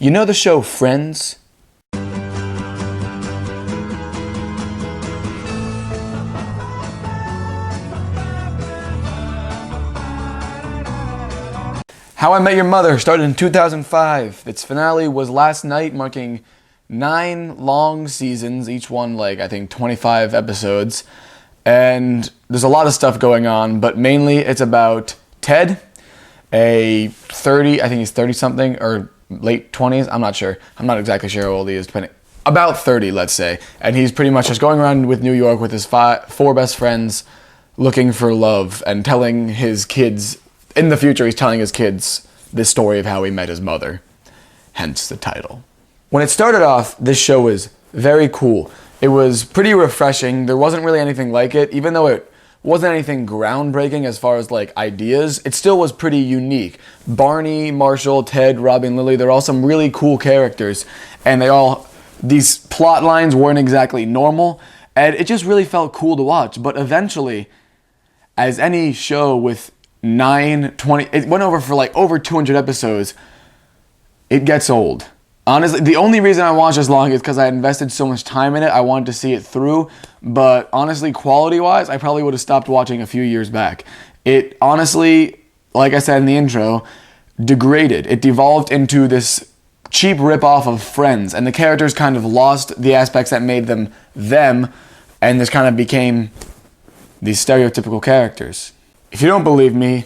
You know the show Friends? How I Met Your Mother started in 2005. Its finale was last night, marking 9 long seasons, each one like I think 25 episodes. And there's a lot of stuff going on, but mainly it's about Ted, a 30, I think he's 30 something or late 20s, I'm not sure. I'm not exactly sure how old he is, depending. About 30, let's say. And he's pretty much just going around with New York with his 4 best friends looking for love and telling his kids. In the future, he's telling his kids this story of how he met his mother, hence the title. When it started off, this show was very cool. It was pretty refreshing. There wasn't really anything like it. Even though it wasn't anything groundbreaking as far as like ideas, it still was pretty unique. Barney, Marshall, Ted, Robin, Lily, they're all some really cool characters. And these plot lines weren't exactly normal. And it just really felt cool to watch. But eventually, as any show with 20, it went over for like over 200 episodes. It gets old. Honestly, the only reason I watched as long is because I invested so much time in it. I wanted to see it through. But honestly, quality-wise, I probably would have stopped watching a few years back. It honestly, like I said in the intro, degraded. It devolved into this cheap ripoff of Friends. And the characters kind of lost the aspects that made them, and this kind of became these stereotypical characters. If you don't believe me,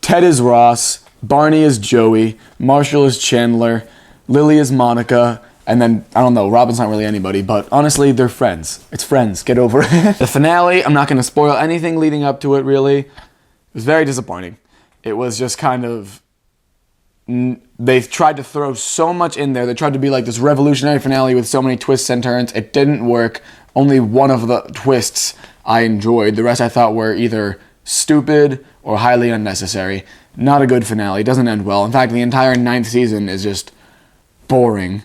Ted is Ross, Barney is Joey, Marshall is Chandler, Lily is Monica, and then, I don't know, Robin's not really anybody, but honestly, they're friends. It's Friends. Get over it. The finale, I'm not going to spoil anything leading up to it, really. It was very disappointing. It was just kind of... They tried to throw so much in there. They tried to be like this revolutionary finale with so many twists and turns. It didn't work. Only one of the twists I enjoyed. The rest I thought were either stupid or highly unnecessary. Not a good finale. It doesn't end well. In fact, the entire 9th season is just boring.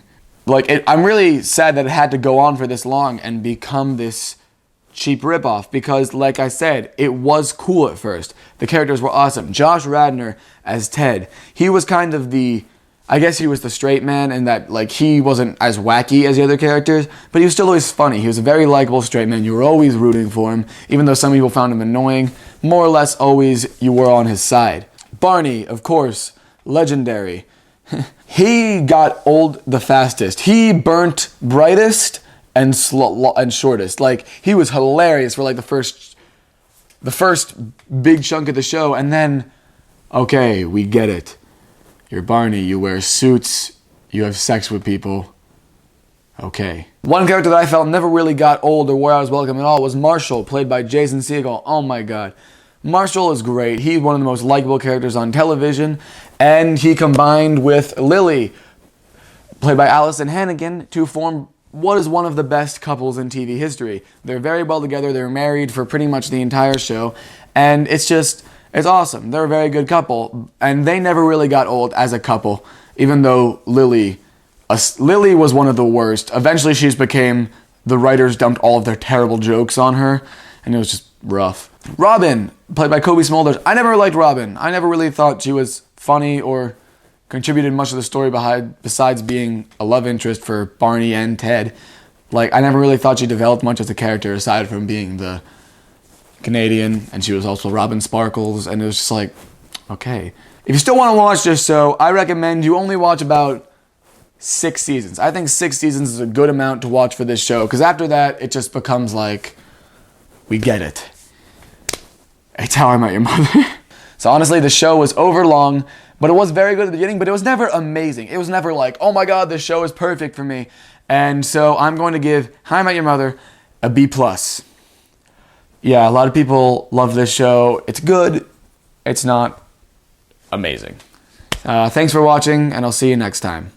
I'm really sad that it had to go on for this long and become this cheap ripoff because, like I said, it was cool at first. The characters were awesome. Josh Radnor as Ted. He was kind of I guess he was the straight man in that, he wasn't as wacky as the other characters, but he was still always funny. He was a very likable straight man. You were always rooting for him, even though some people found him annoying. More or less, always, you were on his side. Barney, of course, legendary. He got old the fastest. He burnt brightest and shortest. He was hilarious for, the first big chunk of the show, and then, okay, we get it. You're Barney, you wear suits, you have sex with people. Okay. One character that I felt never really got old or where I was welcome at all was Marshall, played by Jason Segel. Oh my god. Marshall is great. He's one of the most likable characters on television, and he combined with Lily, played by Alyson Hannigan, to form what is one of the best couples in TV history. They're very well together. They're married for pretty much the entire show, and it's awesome. They're a very good couple, and they never really got old as a couple, even though Lily was one of the worst. Eventually, she just became, the writers dumped all of their terrible jokes on her, and it was just rough. Robin, played by Cobie Smulders. I never liked Robin. I never really thought she was funny or contributed much of the story besides being a love interest for Barney and Ted. I never really thought she developed much as a character aside from being the Canadian, and she was also Robin Sparkles, and it was just okay. If you still want to watch this show, I recommend you only watch about 6 seasons. I think 6 seasons is a good amount to watch for this show, because after that, it just becomes we get it. It's How I Met Your Mother. So honestly, the show was overlong, but it was very good at the beginning, but it was never amazing. It was never oh my god, this show is perfect for me. And so I'm going to give How I Met Your Mother a B+. Yeah, a lot of people love this show. It's good. It's not amazing. Thanks for watching, and I'll see you next time.